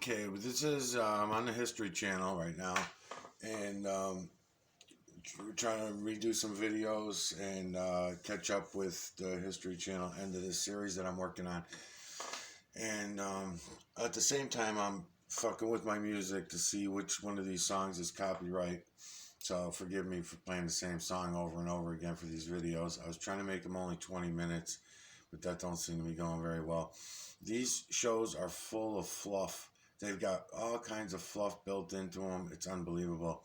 Okay, well, this is I'm on the History channel right now, and trying to redo some videos and catch up with the History channel end of this series that I'm working on. And at the same time, I'm fucking with my music to see which one of these songs is copyright. So forgive me for playing the same song over and over again for these videos. I was trying to make them only 20 minutes, but that don't seem to be going very well. These shows are full of fluff. They've got all kinds of fluff built into them. It's unbelievable.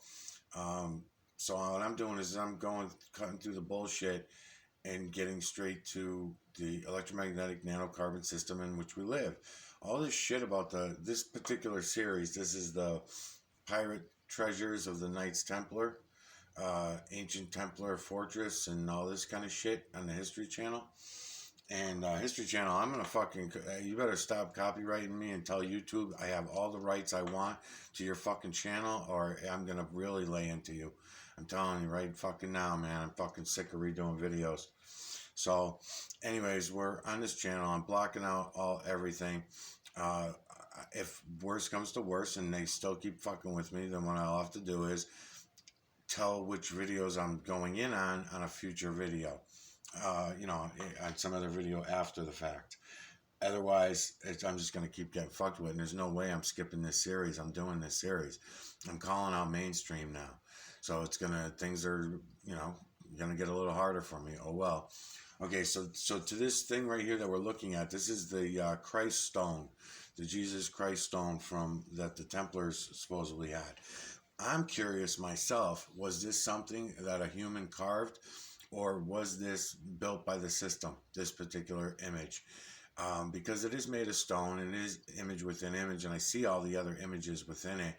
So what I'm doing is cutting through the bullshit and getting straight to the electromagnetic nanocarbon system in which we live. All this shit about this particular series. This is the Pirate Treasures of the Knights Templar, Ancient Templar Fortress, and all this kind of shit on the History channel. And History channel, I'm gonna fucking, you better stop copyrighting me and tell YouTube I have all the rights I want to your fucking channel, or I'm gonna really lay into you. I'm telling you right fucking now, man. I'm fucking sick of redoing videos. So, anyways, we're on this channel. I'm blocking out everything. If worse comes to worse and they still keep fucking with me, then what I'll have to do is tell which videos I'm going in on a future video. On some other video after the fact. Otherwise, I'm just going to keep getting fucked with, and there's no way I'm skipping this series. I'm doing this series. I'm calling out mainstream now. So things are, going to get a little harder for me. Oh, well. Okay, so to this thing right here that we're looking at, this is the Christ stone, the Jesus Christ stone that the Templars supposedly had. I'm curious myself, was this something that a human carved? Or was this built by the system, this particular image? Because it is made of stone and it is image within image, and I see all the other images within it.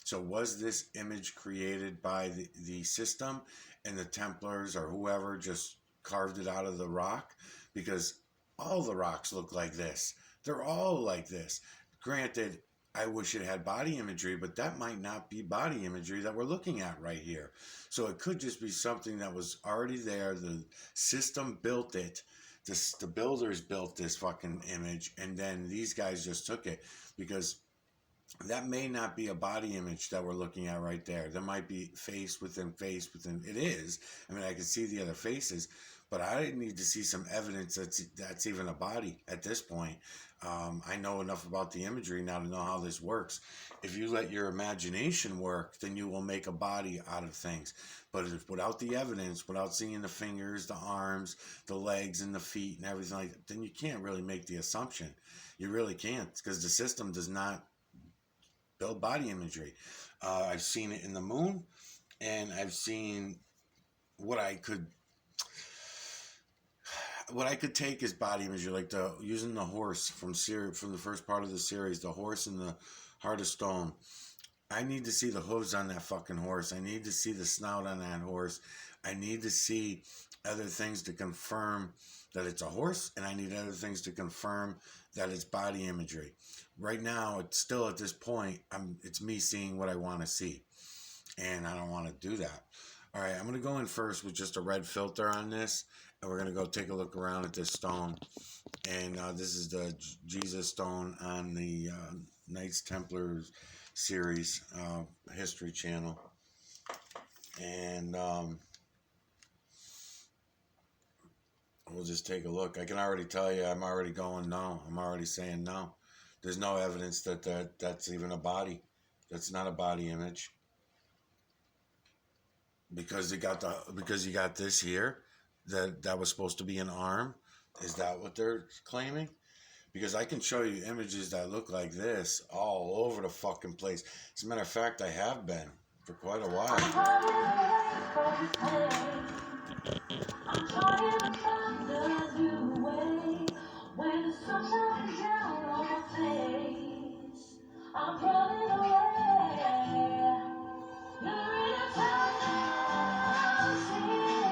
So was this image created by the system, and the Templars or whoever just carved it out of the rock? Because all the rocks look like this. They're all like this. Granted, I wish it had body imagery, but that might not be body imagery that we're looking at right here. So it could just be something that was already there. The system built it. The builders built this fucking image, and then these guys just took it, because that may not be a body image that we're looking at right there. There might be face within face within. It is. I mean, I can see the other faces, but I need to see some evidence that's even a body at this point. I know enough about the imagery now to know how this works. If you let your imagination work, then you will make a body out of things. But without the evidence, without seeing the fingers, the arms, the legs, and the feet, and everything like that, then you can't really make the assumption. You really can't, because the system does not build body imagery. I've seen it in the moon, and I've seen what I could take as body imagery, like using the horse from the first part of the series, the horse in the Heart of Stone. I need to see the hooves on that fucking horse. I need to see the snout on that horse. I need to see other things to confirm that it's a horse, and I need other things to confirm that it's body imagery. Right now, it's still at this point, it's me seeing what I want to see, and I don't want to do that. All right, I'm going to go in first with just a red filter on this, and we're going to go take a look around at this stone. And this is the Jesus stone on the Knights Templars series History channel. And we'll just take a look. I can already tell you, I'm already going no. I'm already saying no. There's no evidence that's even a body. That's not a body image. Because you got this here, that was supposed to be an arm. Is that what they're claiming? Because I can show you images that look like this all over the fucking place. As a matter of fact, I have been for quite a while. I'm trying to find a new way. When the sun shines down on my face, I'm running away. You're in a time, time to be free.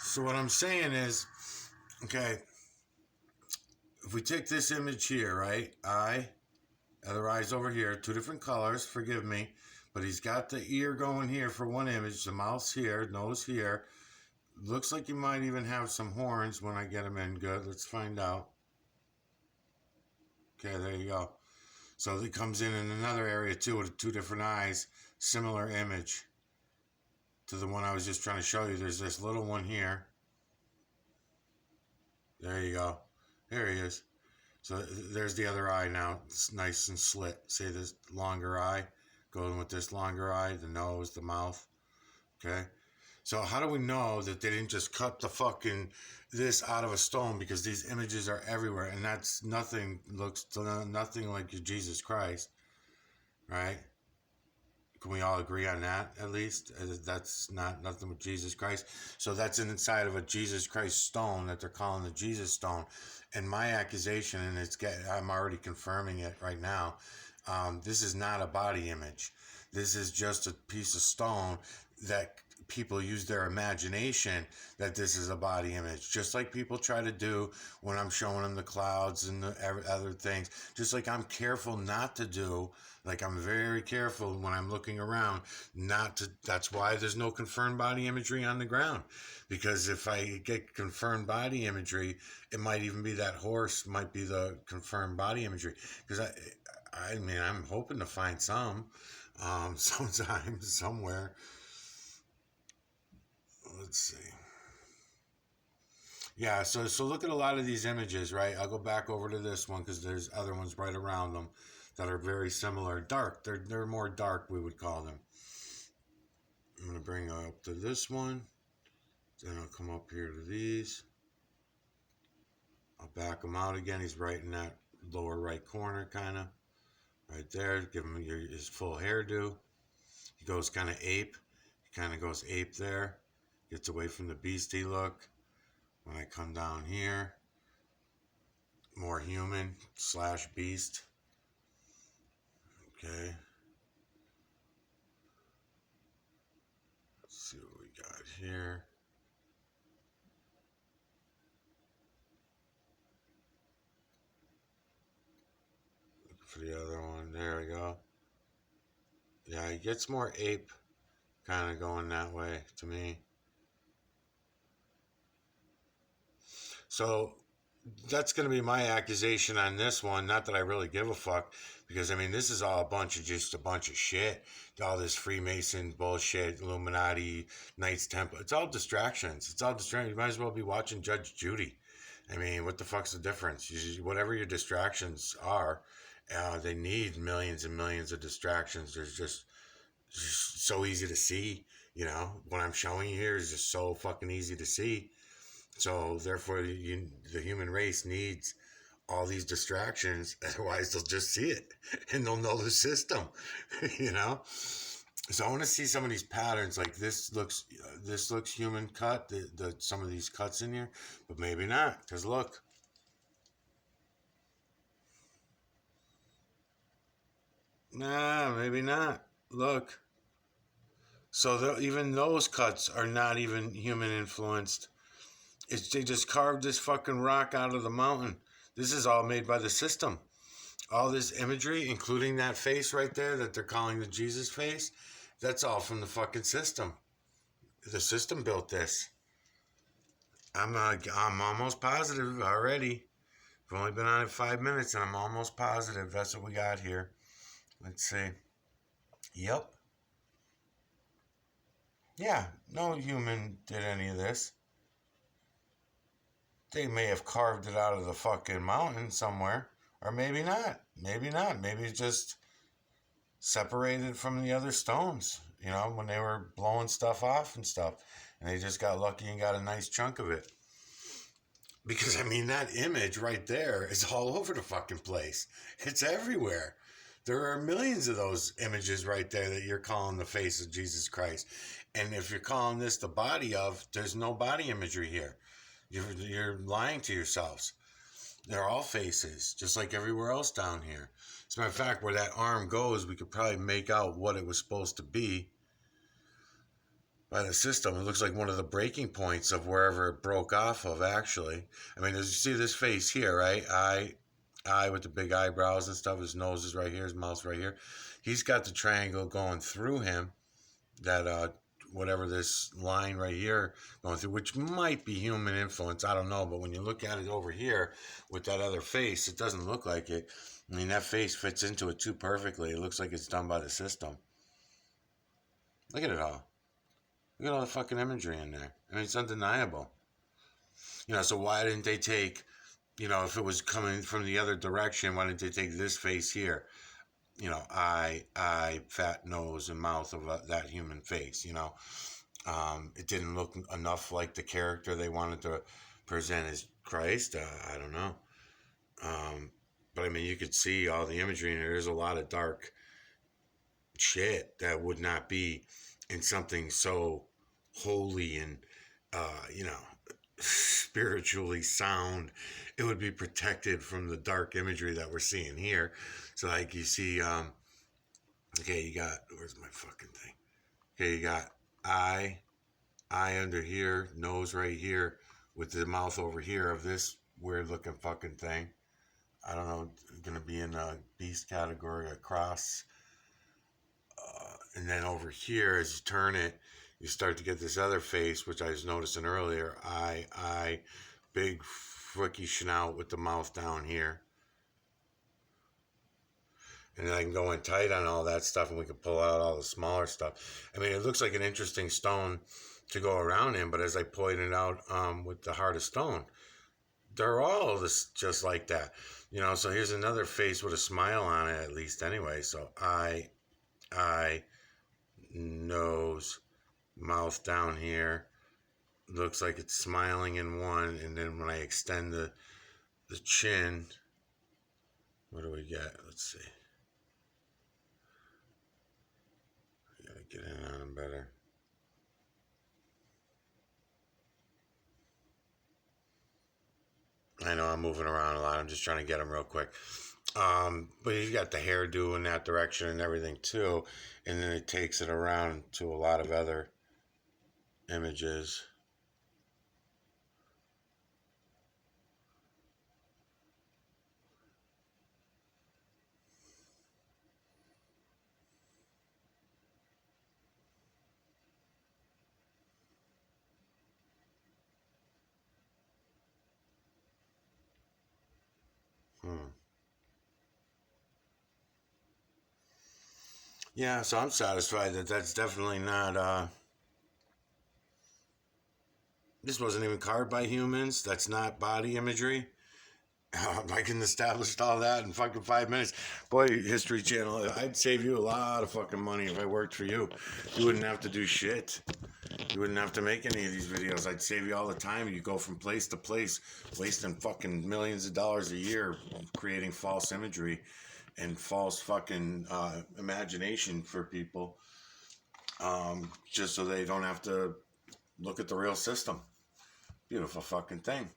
So what I'm saying is, okay, if we take this image here, right? Other eye's over here, two different colors, forgive me. But he's got the ear going here for one image, the mouth's here, nose here. Looks like you might even have some horns when I get him in good. Let's find out. Okay, there you go. So it comes in another area too with two different eyes. Similar image to the one I was just trying to show you. There's this little one here. There you go. There he is. So there's the other eye now. It's nice and slit. See this longer eye? Going with this longer eye, the nose, the mouth. Okay? So how do we know that they didn't just cut the fucking this out of a stone, because these images are everywhere and that's nothing like your Jesus Christ, right? Can we all agree on that at least? That's nothing with Jesus Christ. So that's inside of a Jesus Christ stone that they're calling the Jesus stone. And my accusation, and I'm already confirming it right now, this is not a body image. This is just a piece of stone that people use their imagination that this is a body image. Just like people try to do when I'm showing them the clouds and the other things. Just like I'm careful not to do. Like I'm very careful when I'm looking around not to. That's why there's no confirmed body imagery on the ground. Because if I get confirmed body imagery, it might even be that horse might be the confirmed body imagery. Because I mean, I'm hoping to find some sometime, somewhere. Let's see. Yeah, so look at a lot of these images, right? I'll go back over to this one because there's other ones right around them that are very similar. Dark. They're more dark, we would call them. I'm going to bring her up to this one. Then I'll come up here to these. I'll back him out again. He's right in that lower right corner, kind of. Right there. Give him his full hairdo. He goes kind of ape. He kind of goes ape there. Gets away from the beastie look. When I come down here, more human / beast. Okay. Let's see what we got here. Look for the other one. There we go. Yeah, he gets more ape kind of going that way to me. So that's going to be my accusation on this one. Not that I really give a fuck, because I mean, this is all just a bunch of shit. All this Freemason bullshit, Illuminati, Knights Templar. It's all distractions. You might as well be watching Judge Judy. I mean, what the fuck's the difference? Whatever your distractions are, they need millions and millions of distractions. There's just so easy to see. You know, what I'm showing you here is just so fucking easy to see. So therefore, the human race needs all these distractions. Otherwise, they'll just see it and they'll know the system. You know. So I want to see some of these patterns. Like this looks human cut. Some of these cuts in here, but maybe not. Cause look. Nah, maybe not. Look. So even those cuts are not even human influenced. They just carved this fucking rock out of the mountain. This is all made by the system. All this imagery, including that face right there that they're calling the Jesus face, that's all from the fucking system. The system built this. I'm almost positive already. I've only been on it 5 minutes and I'm almost positive that's what we got here. Let's see. Yep. Yeah, no human did any of this. They may have carved it out of the fucking mountain somewhere. Or maybe not. Maybe not. Maybe it's just separated from the other stones. You know, when they were blowing stuff off and stuff. and they just got lucky and got a nice chunk of it. Because I mean, that image right there is all over the fucking place. It's everywhere. There are millions of those images right there that you're calling the face of Jesus Christ. And if you're calling this the body of, there's no body imagery here. You're lying to yourselves. They're all faces, just like everywhere else down here. As a matter of fact, where that arm goes, we could probably make out what it was supposed to be by the system. It looks like one of the breaking points of wherever it broke off of, actually. I mean, as you see this face here, right? Eye with the big eyebrows and stuff. His nose is right here. His mouth's right here. He's got the triangle going through him. That, whatever this line right here going through, which might be human influence. I don't know. But when you look at it over here with that other face, it doesn't look like it. I mean, that face fits into it too perfectly. It looks like it's done by the system. Look at it all. Look at all the fucking imagery in there. I mean, it's undeniable. So why didn't they take, if it was coming from the other direction, why didn't they take this face here? Eye, fat nose, and mouth of that human face, It didn't look enough like the character they wanted to present as Christ. I don't know. But I mean, you could see all the imagery in there. There's a lot of dark shit that would not be in something so holy and, spiritually sound. It would be protected from the dark imagery that we're seeing here. So like you see, okay, you got, where's my fucking thing? Okay, you got eye under here, nose right here, with the mouth over here of this weird looking fucking thing. I don't know, gonna be in a beast category, a cross. And then over here, as you turn it, you start to get this other face, which I was noticing earlier. Eye, big freaky snout with the mouth down here. And then I can go in tight on all that stuff, and we can pull out all the smaller stuff. I mean, it looks like an interesting stone to go around in, but as I pointed out with the heart of stone, they're all just like that. So here's another face with a smile on it, at least anyway. So eye, nose, mouth down here. Looks like it's smiling in one, and then when I extend the chin, what do we get? Let's see. I gotta get in on him better. I know I'm moving around a lot. I'm just trying to get him real quick. But you got the hairdo in that direction and everything too, and then it takes it around to a lot of other images. Yeah, so I'm satisfied that that's definitely not, this wasn't even carved by humans. That's not body imagery. I can establish all that in fucking 5 minutes. Boy, History Channel, I'd save you a lot of fucking money if I worked for you. You wouldn't have to do shit. You wouldn't have to make any of these videos. I'd save you all the time. You go from place to place, wasting fucking millions of dollars a year creating false imagery and false fucking imagination for people, just so they don't have to look at the real system. Beautiful fucking thing.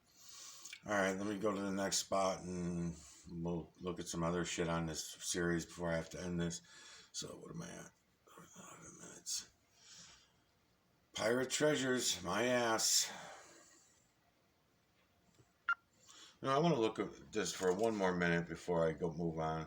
All right, let me go to the next spot and we'll look at some other shit on this series before I have to end this. So what am I at? 11 minutes. Pirate treasures, my ass. I want to look at this for one more minute before I go move on.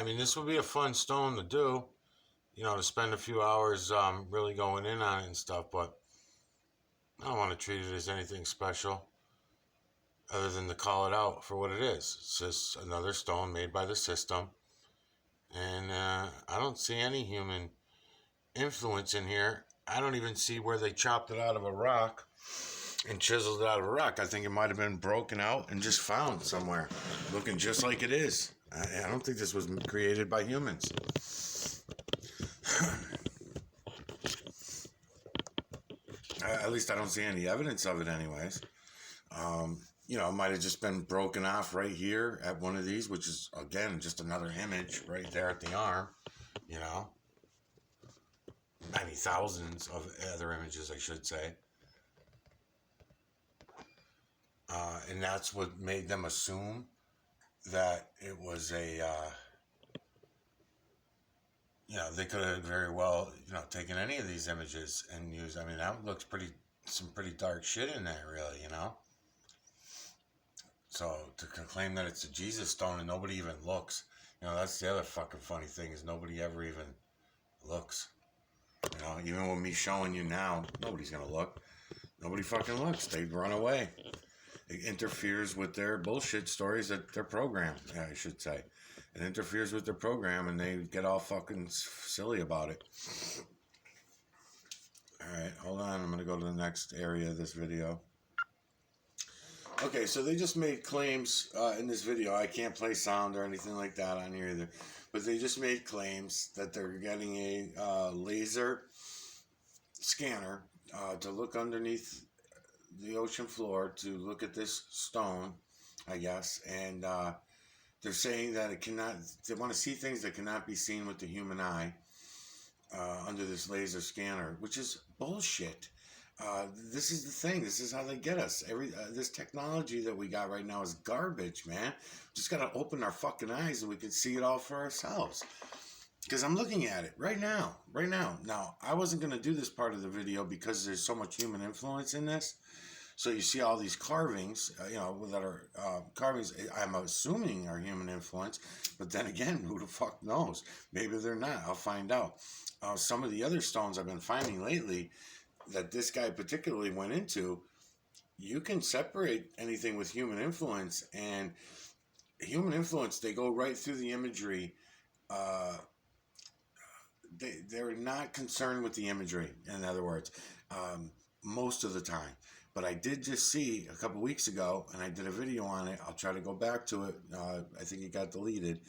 I mean, this would be a fun stone to do, you know, to spend a few hours really going in on it and stuff, but I don't want to treat it as anything special other than to call it out for what it is. It's just another stone made by the system, and I don't see any human influence in here. I don't even see where they chopped it out of a rock and chiseled it out of a rock. I think it might have been broken out and just found somewhere, looking just like it is. I don't think this was created by humans. At least I don't see any evidence of it anyways. You know, it might have just been broken off right here at one of these, which is, again, just another image right there at the arm, you know. Maybe thousands of other images, I should say. And that's what made them assume that it was a, you know, they could have very well, you know, taken any of these images and used, I mean, that looks some pretty dark shit in there, really, you know. So to claim that it's a Jesus stone and nobody even looks, you know, that's the other fucking funny thing, is nobody ever even looks. You know, even with me showing you now, nobody's gonna look. Nobody fucking looks. They run away. It interferes with their bullshit stories that their program, I should say. It interferes with their program, and they get all fucking silly about it. Alright, hold on. I'm gonna go to the next area of this video. Okay, so they just made claims in this video. I can't play sound or anything like that on here either. But they just made claims that they're getting a laser scanner to look underneath the ocean floor to look at this stone, I guess. And they're saying that they want to see things that cannot be seen with the human eye under this laser scanner, which is bullshit. This is the thing. This is how they get us. This technology that we got right now is garbage, man. Just got to open our fucking eyes and we can see it all for ourselves. Because I'm looking at it right now. Now, I wasn't going to do this part of the video because there's so much human influence in this. So you see all these carvings, you know, that are carvings, I'm assuming are human influence. But then again, who the fuck knows? Maybe they're not. I'll find out. Some of the other stones I've been finding lately that this guy particularly went into, you can separate anything with human influence, and human influence, they go right through the imagery. They're not concerned with the imagery, in other words, most of the time. But I did just see a couple weeks ago, and I did a video on it. I'll try to go back to it. I think it got deleted,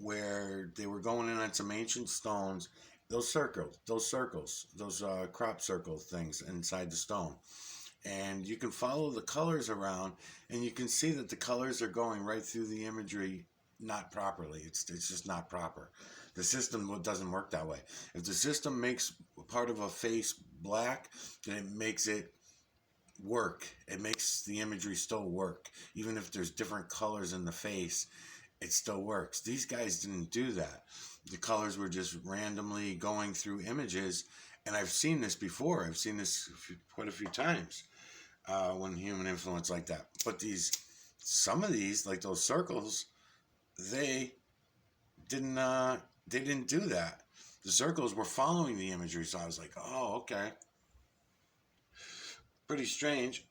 where they were going in on some ancient stones. Those circles, those crop circle things inside the stone. And you can follow the colors around, and you can see that the colors are going right through the imagery, not properly. It's just not proper. The system doesn't work that way. If the system makes part of a face black, then it makes it work. It makes the imagery still work. Even if there's different colors in the face, it still works. These guys didn't do that. The colors were just randomly going through images, and I've seen this before. I've seen this quite a few times when human influence like that. But some of these, like those circles, they didn't do that. The circles were following the imagery, so I was like, oh, okay. Pretty strange.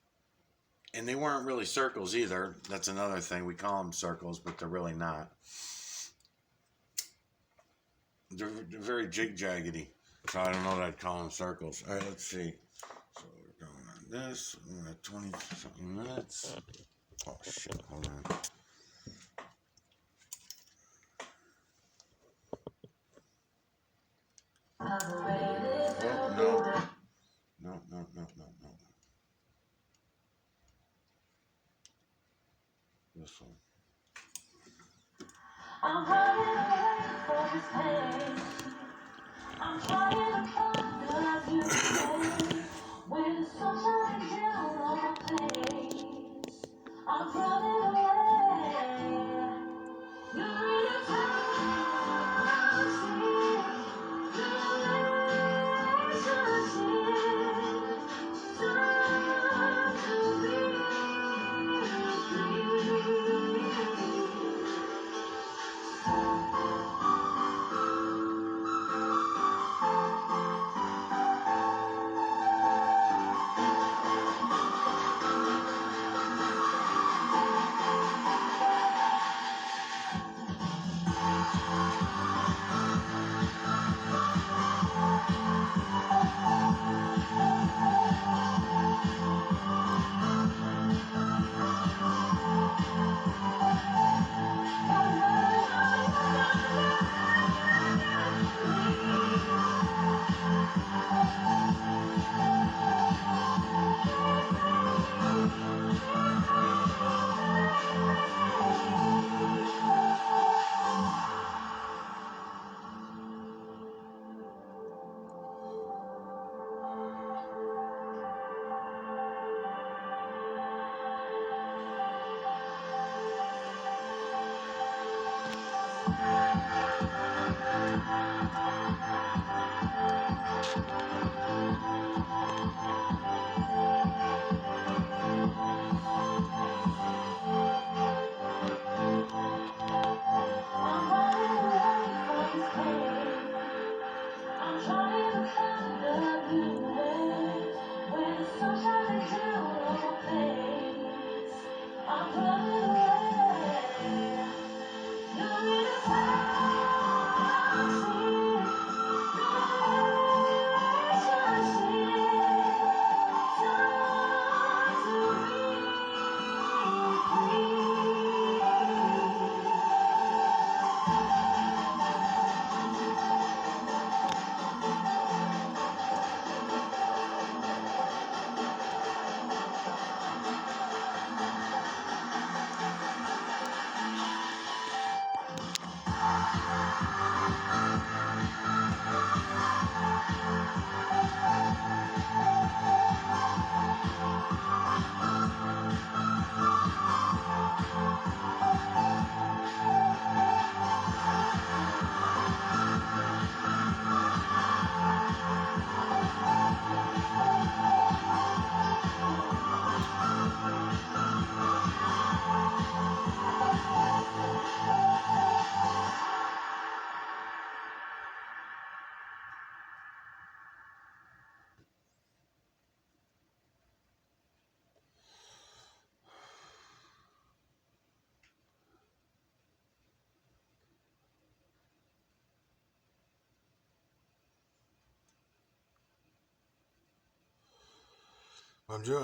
And they weren't really circles either. That's another thing. We call them circles, but they're really not. They're very jig-jaggedy. So I don't know that I'd call them circles. All right, let's see. So we're going on this. We're at 20-something minutes. Oh, shit. Hold on. Oh, no. No. This one. I'm running away from this pain. I'm trying to find you today. When the sun shines down on my face, I'm running away. You're in a time to see.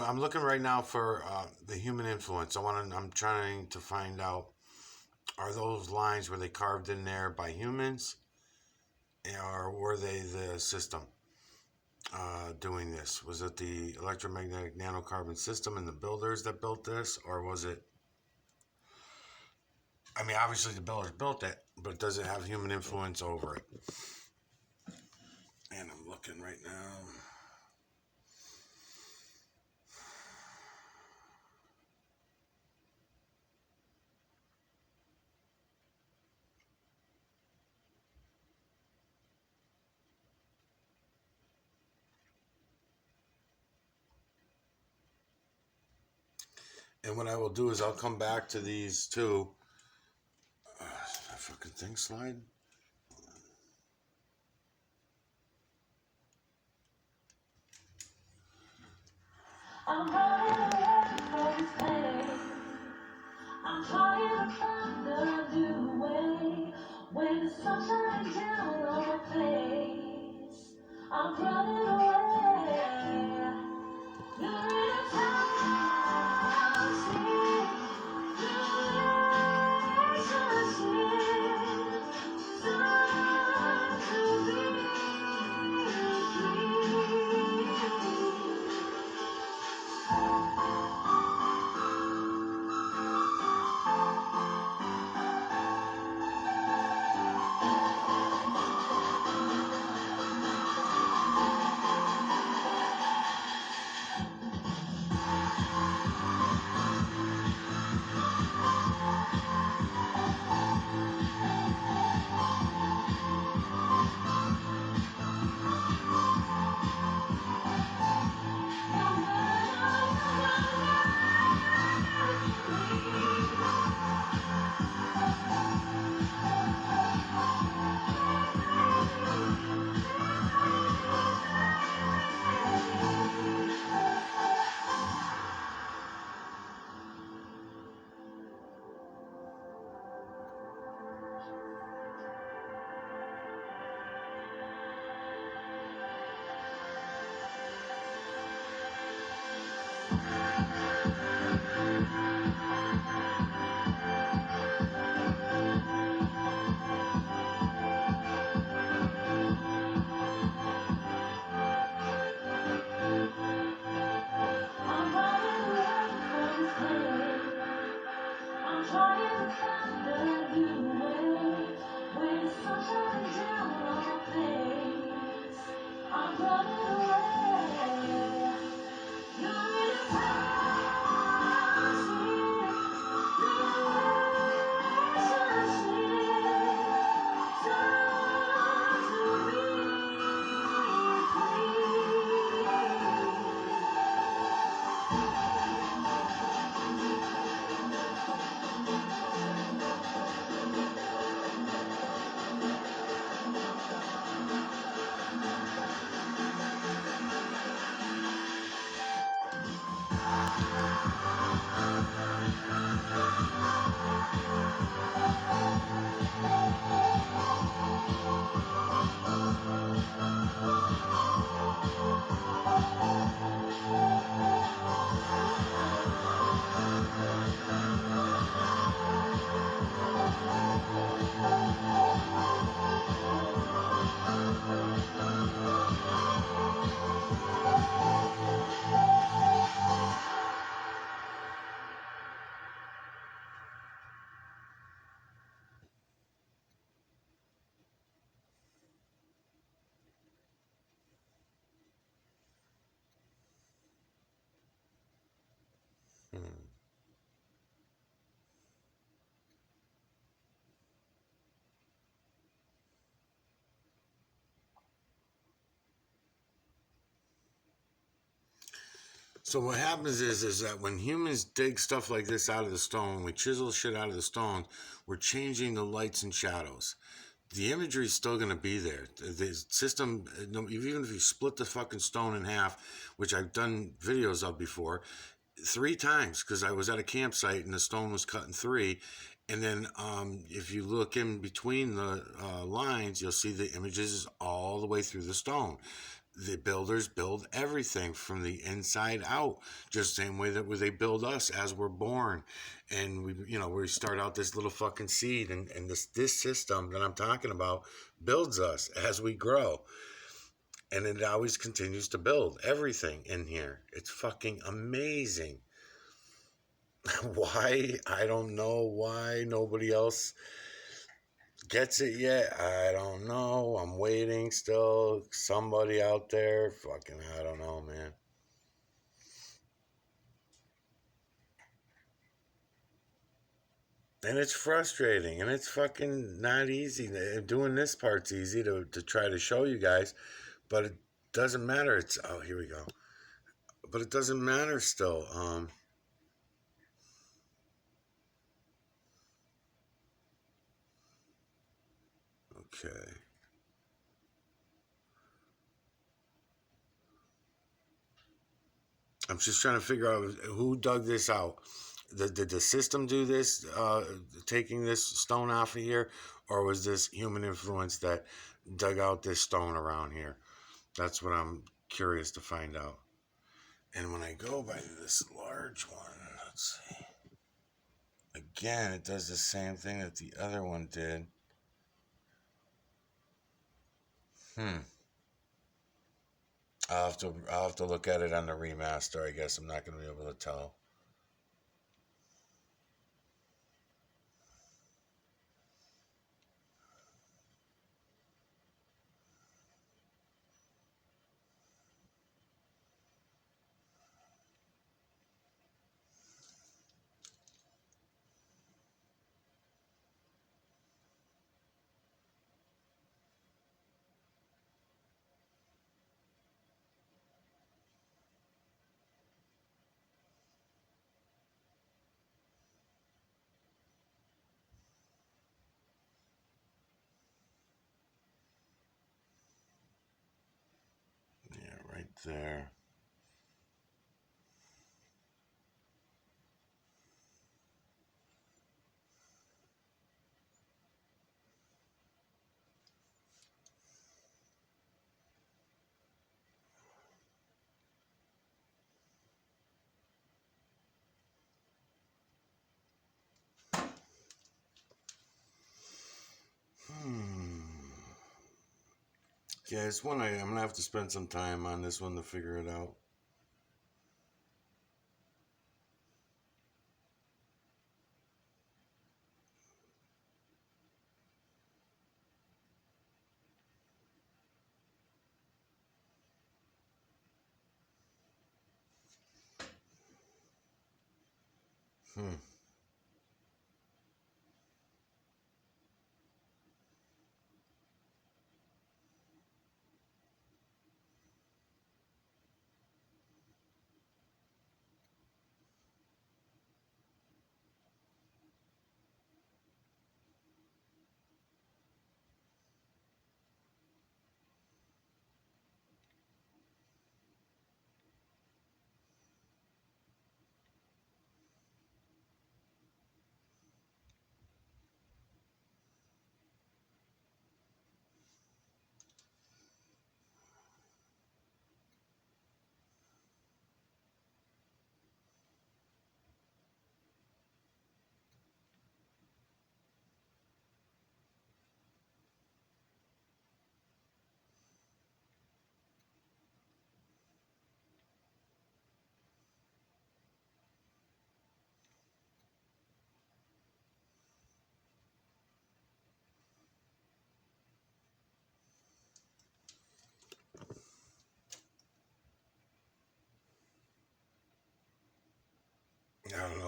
I'm looking right now for the human influence. I'm trying to find out, are those lines, were they carved in there by humans, or were they the system doing this? Was it the electromagnetic nanocarbon system and the builders that built this, or was it? I mean, obviously the builders built it, but does it have human influence over it? And I'm looking right now. And what I will do is I'll come back to these two. That fucking thing slide. I'm running away from this pain. I'm trying to find a new way. When the sun shines down on my face, I'm running away. You're in a toxic relationship. Time to be Hmm. So what happens is that when humans dig stuff like this out of the stone, we chisel shit out of the stone, we're changing the lights and shadows. The imagery is still going to be there. The system, even if you split the fucking stone in half, which I've done videos of before, 3 times, because I was at a campsite and the stone was cut in three. And then if you look in between the lines, you'll see the images all the way through the stone. The builders build everything from the inside out, just the same way that they build us as we're born. And we start out this little fucking seed, and this system that I'm talking about builds us as we grow. And it always continues to build everything in here. It's fucking amazing. Why? I don't know why nobody else gets it yet. I don't know. I'm waiting still. Somebody out there. Fucking, I don't know, man. And it's frustrating and it's fucking not easy. Doing this part's easy to try to show you guys, but it doesn't matter. Oh, here we go. But it doesn't matter still. Okay. I'm just trying to figure out who dug this out. Did the system do this, taking this stone off of here, or was this human influence that dug out this stone around here? That's what I'm curious to find out. And when I go by this large one, let's see. Again, it does the same thing that the other one did. Hmm. I'll have to look at it on the remaster. I guess I'm not going to be able to tell. Yeah, right there. Hmm. Yeah, it's one I'm gonna have to spend some time on this one to figure it out. Hmm.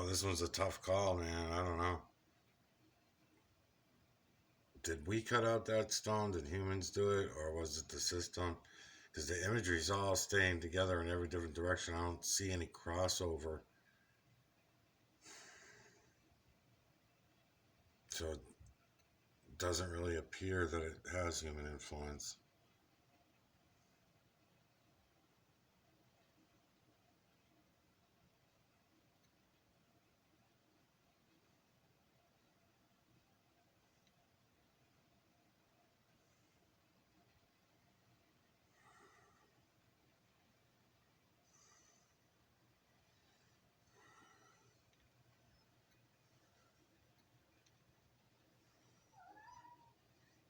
this one's a tough call, man. I don't know. Did we cut out that stone? Did humans do it? Or was it the system? Because the imagery is all staying together in every different direction. I don't see any crossover. So it doesn't really appear that it has human influence.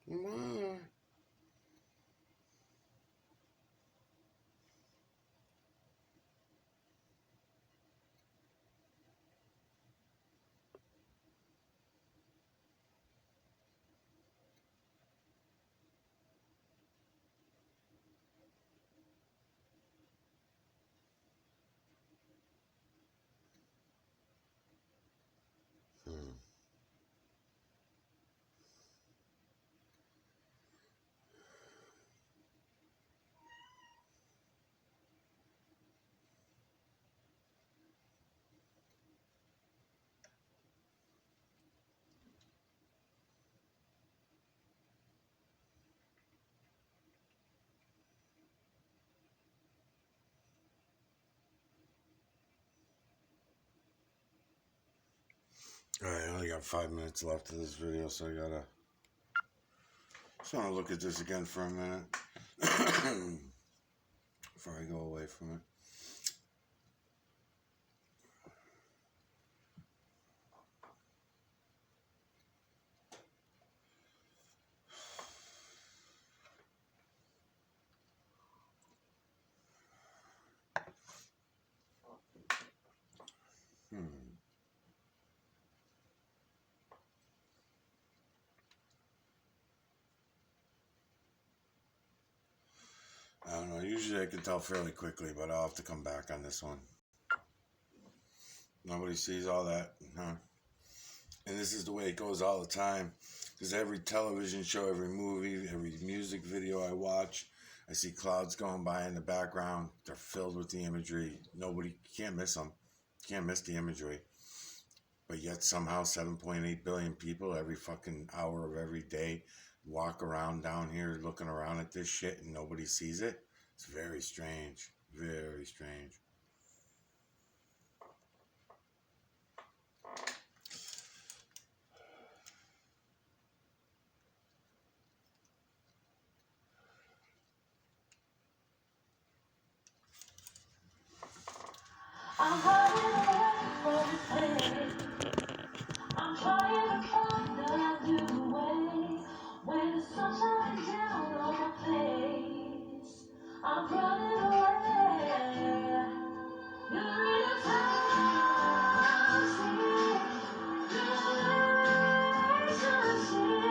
Hmm. Alright, I only got 5 minutes left of this video, so I gotta just want to look at this again for a minute before I go away from it. I don't know. Usually I can tell fairly quickly, but I'll have to come back on this one. Nobody sees all that, huh? And this is the way it goes all the time. Because every television show, every movie, every music video I watch, I see clouds going by in the background. They're filled with the imagery. Nobody, can't miss them. Can't miss the imagery. But yet somehow 7.8 billion people every fucking hour of every day walk around down here looking around at this shit and nobody sees it. It's very strange. Very strange. I'm hiding away from pain. I'm trying to find a new way. When the sun's shining down on my face, I'm running away. You're in a toxic relationship. Time to be free.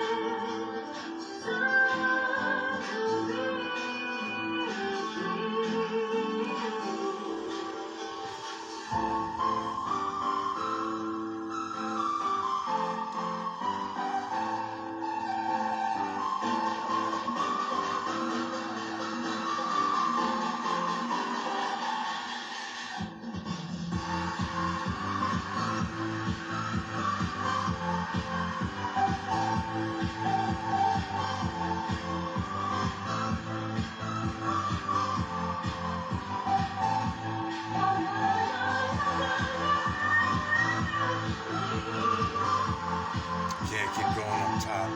Can't keep going up top.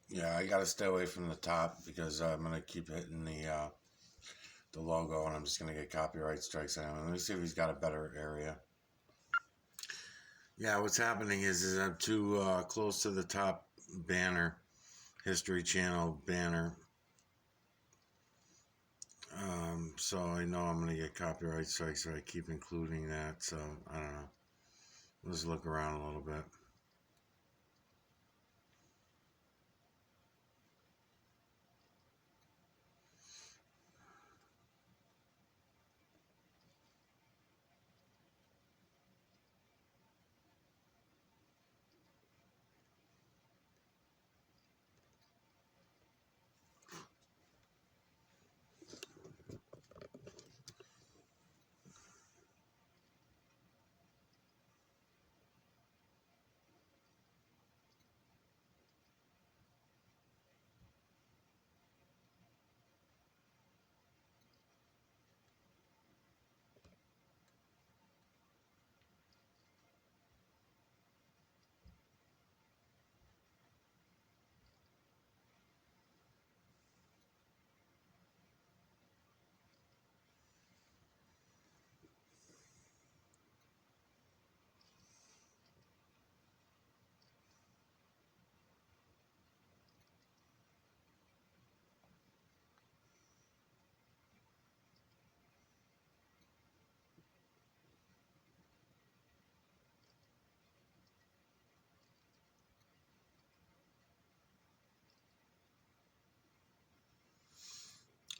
Yeah, I gotta stay away from the top because I'm gonna keep hitting the logo and I'm just gonna get copyright strikes on him. Let me see if he's got a better area. Yeah, what's happening is I'm too close to the top banner, History Channel banner. So I know I'm gonna get copyright strikes if I keep including that. So I don't know. Let's look around a little bit.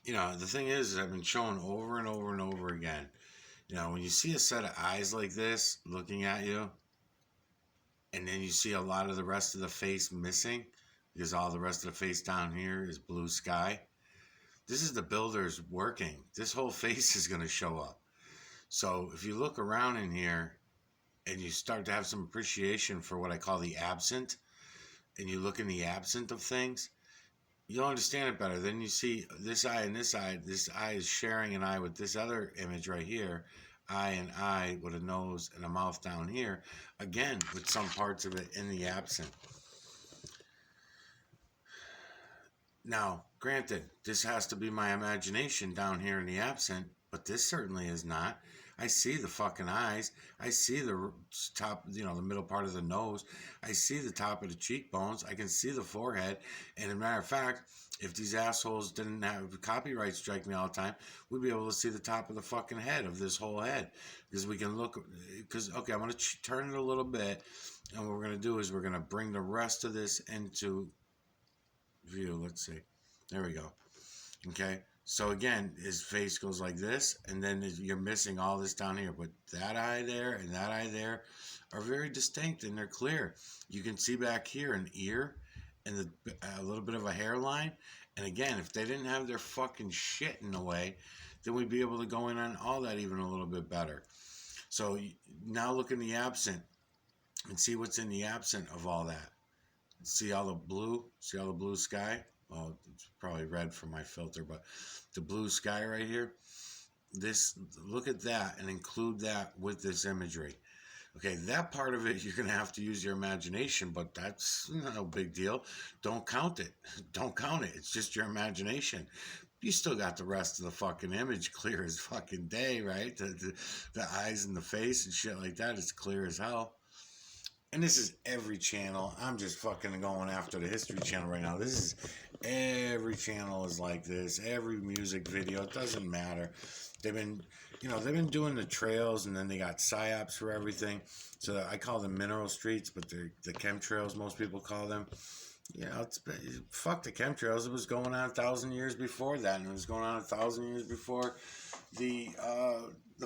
The thing is I've been showing over and over and over again. When you see a set of eyes like this looking at you, and then you see a lot of the rest of the face missing because all the rest of the face down here is blue sky. This is the builders working. This whole face is going to show up. So if you look around in here and you start to have some appreciation for what I call the absent, and you look in the absent of things, you'll understand it better. Then you see this eye and this eye. This eye is sharing an eye with this other image right here. Eye and eye with a nose and a mouth down here. Again, with some parts of it in the absent. Now, granted, this has to be my imagination down here in the absent, but this certainly is not. I see the fucking eyes. I see the top, the middle part of the nose. I see the top of the cheekbones. I can see the forehead. And as a matter of fact, if these assholes didn't have copyright strike me all the time, we'd be able to see the top of the fucking head of this whole head. Because we can look, okay, I'm going to turn it a little bit. And what we're going to do is we're going to bring the rest of this into view. Let's see. There we go. Okay. So again, his face goes like this, and then you're missing all this down here. But that eye there and that eye there are very distinct, and they're clear. You can see back here an ear and a little bit of a hairline. And again, if they didn't have their fucking shit in the way, then we'd be able to go in on all that even a little bit better. So now look in the absent and see what's in the absent of all that. See all the blue? See all the blue sky? Well, it's probably red from my filter, but the blue sky right here, look at that and include that with this imagery. Okay, that part of it, you're going to have to use your imagination, but that's no big deal. Don't count it. Don't count it. It's just your imagination. You still got the rest of the fucking image clear as fucking day, right? The eyes and the face and shit like that is clear as hell. And this is every channel. I'm just fucking going after the History channel right now. Every channel is like this. Every music video, it doesn't matter. They've been doing the trails, and then they got psyops for everything. So I call them mineral streets, but they're the chemtrails, most people call them. Fuck the chemtrails. It was going on 1,000 years before that, and it was going on 1,000 years before the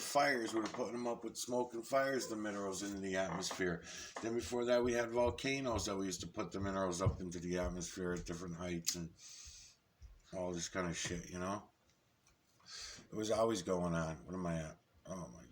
fires. We were putting them up with smoke and fires, the minerals into the atmosphere. Then before that, we had volcanoes that we used to put the minerals up into the atmosphere at different heights and all this kind of shit, It was always going on. What am I at? Oh my